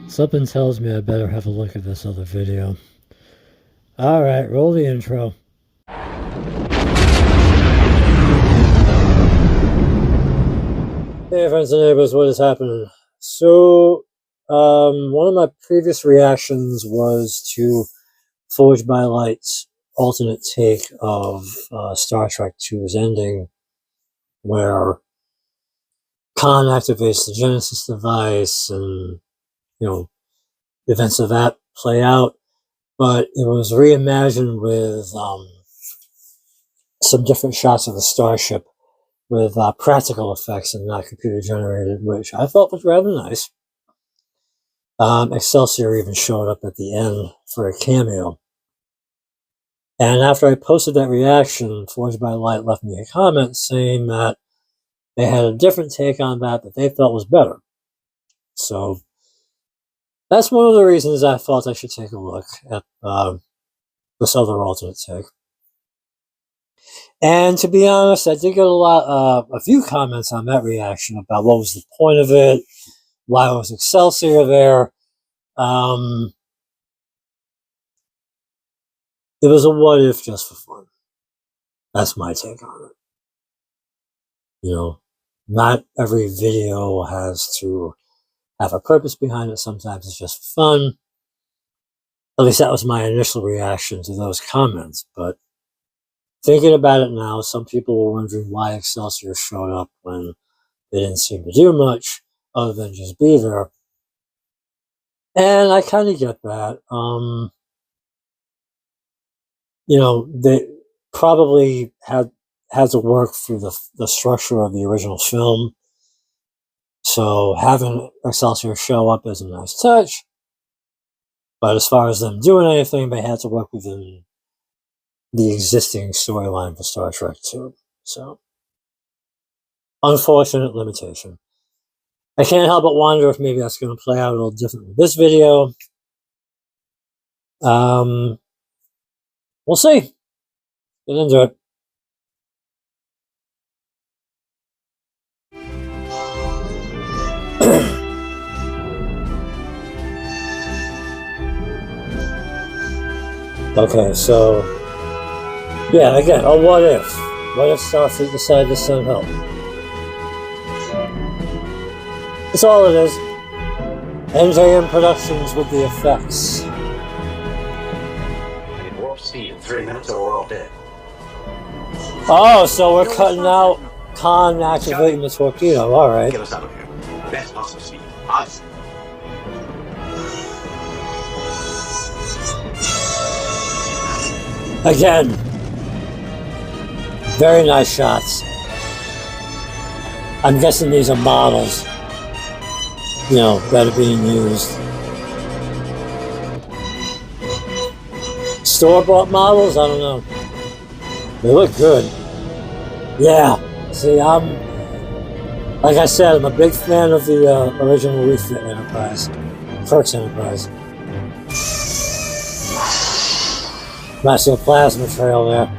Something tells me I better have a look at this other video. Alright, roll the intro. Hey friends and neighbors, what is happening? So, one of my previous reactions was to Forged by Light's alternate take of Star Trek II's ending, where Khan activates the Genesis device and, events of that play out, but it was reimagined with some different shots of the starship with practical effects and not computer generated, which I thought was rather nice. Excelsior even showed up at the end for a cameo. And after I posted that reaction, Forged by Light left me a comment saying that they had a different take on that they felt was better. So that's one of the reasons I thought I should take a look at this other alternate take. And to be honest, I did get a few comments on that reaction about what was the point of it, why was Excelsior there. It was a what if just for fun. That's my take on it. Not every video has to have a purpose behind it. Sometimes it's just fun. At least that was my initial reaction to those comments. But thinking about it now, some people were wondering why Excelsior showed up when they didn't seem to do much other than just be there. And I kind of get that. They probably had to work through the structure of the original film. So having Excelsior show up is a nice touch. But as far as them doing anything, they had to work within the existing storyline for Star Trek II. So, unfortunate limitation. I can't help but wonder if maybe that's going to play out a little different with this video. We'll see. Get into it. Okay, so yeah, again, a what if? What if Starfleet decided to send help? That's all it is. NJM Productions with the effects. At warp speed in 3 minutes or we're all dead. Oh, so we're cutting out Khan activating the torpedo. All right. Get us out of here. Best possible speed. Us. Again, very nice shots. I'm guessing these are models, that are being used. Store-bought models? I don't know. They look good. Yeah. See, like I said, I'm a big fan of the original refit Enterprise. Kirk's Enterprise. Nice little plasma trail there.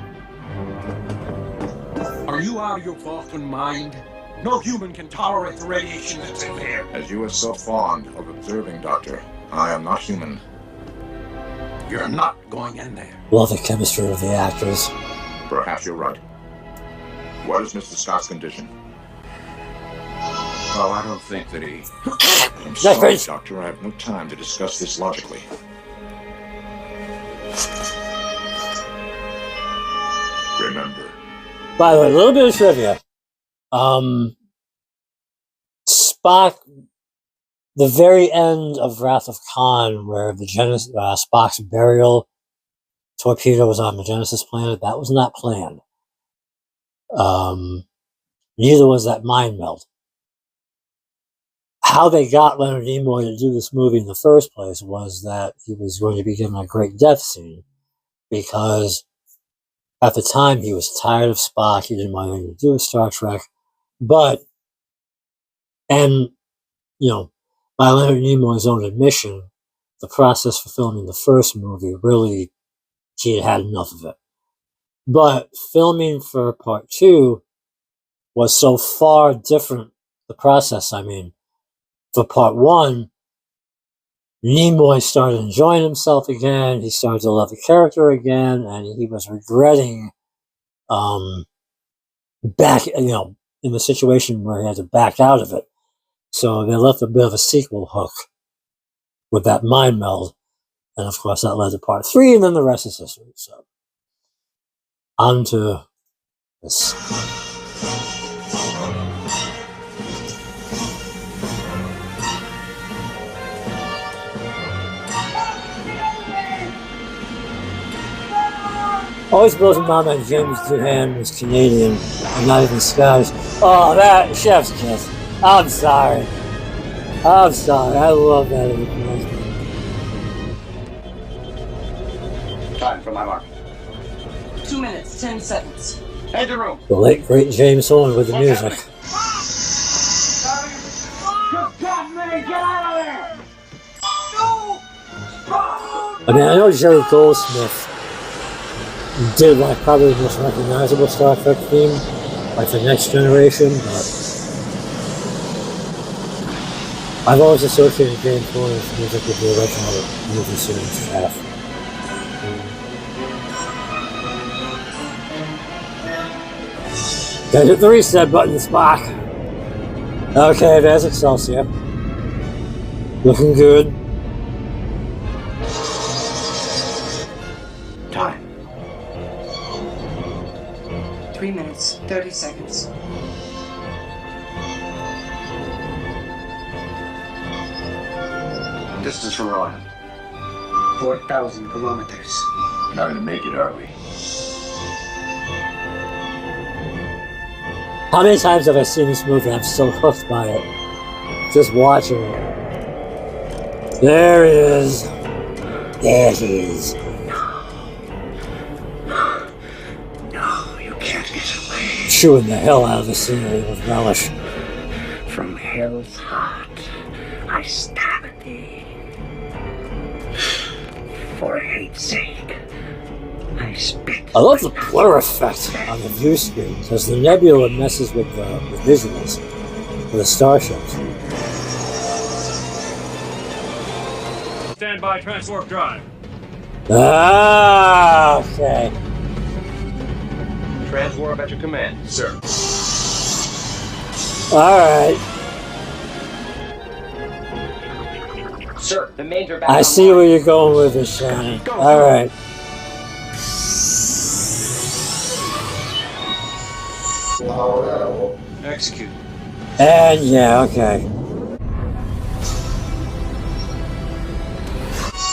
Are you out of your fucking mind? No human can tolerate the radiation that's in there. As you are so fond of observing, Doctor, I am not human. You're not going in there. Love the chemistry of the actors. Perhaps you're right. What is Mr. Scott's condition? Well, I don't think that he... I'm sorry, Doctor, I have no time to discuss this logically. Remember. By the way, a little bit of trivia. Spock, the very end of Wrath of Khan, where the Spock's burial torpedo was on the Genesis planet, that was not planned. Neither was that mind meld. How they got Leonard Nimoy to do this movie in the first place was that he was going to be given a great death scene, because at the time he was tired of Spock. He didn't want anything to do with Star Trek. But, by Leonard Nimoy's own admission, the process for filming the first movie really, he had enough of it. But filming for part 2 was so far different, the process, for part 1, Nimoy started enjoying himself again. He started to love the character again, and he was regretting back, in the situation where he had to back out of it. So they left a bit of a sequel hook with that mind meld, and of course that led to part 3, and then the rest is history. So on to this. Always blows my mind that James Doohan was Canadian and not even Scottish. Oh, that chef's kiss. I'm sorry. I love that. Time for my mark. 2 minutes, 10 seconds. Enter room. The late, great James Horn with the music. I mean, I know Jerry Goldsmith did like probably the most recognizable Star Trek theme, like the Next Generation, but I've always associated James Horner's music with the original movie series cast. Gotta hit the reset button, Spock. Okay, there's Excelsior. Looking good. Time. 3 minutes, 30 seconds. Distance from Rowan. 4,000 kilometers. Not gonna make it, are we? How many times have I seen this movie? I'm still hooked by it. Just watching it. There it is. There he is. No, you can't get away Chewing the hell out of the scenery with relish. from hell's heart. I stab at thee. For hate's sake, I spit. I love the blur effect on the view screen because the nebula messes with the visuals for the starships. Stand by transwarp drive. Ah, okay. Transwarp at your command, sir. Alright. Sir, the major back I see where you're going with this, Shannon. Alright. Execute. And yeah, okay.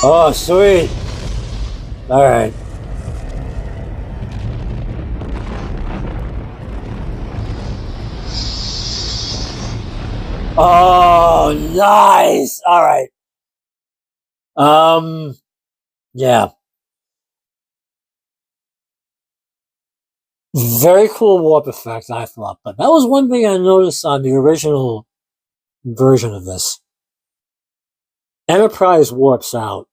Oh, sweet. Alright. Oh, nice. Alright. Yeah. Very cool warp effect, I thought. But that was one thing I noticed on the original version of this. Enterprise warps out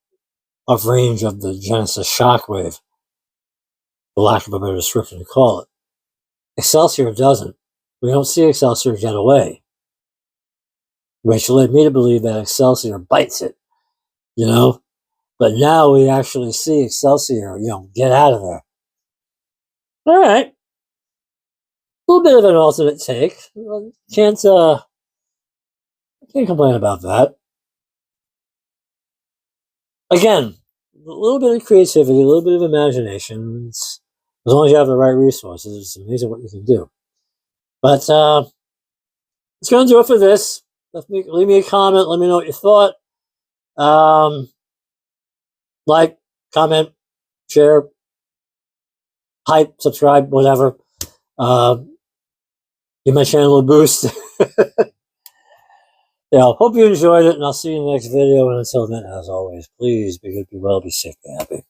of range of the Genesis shockwave, for lack of a better description to call it. Excelsior doesn't. We don't see Excelsior get away, which led me to believe that Excelsior bites it, But now we actually see Excelsior, get out of there. All right. A little bit of an alternate take. Can't complain about that. Again, a little bit of creativity, a little bit of imagination. As long as you have the right resources, it's amazing what you can do. But it's going to do it for this. Leave me a comment. Let me know what you thought. Like, comment, share, hype, subscribe, whatever. Give my channel a boost. Hope you enjoyed it, and I'll see you in the next video. And until then, as always, please be good, be well, be safe, be happy.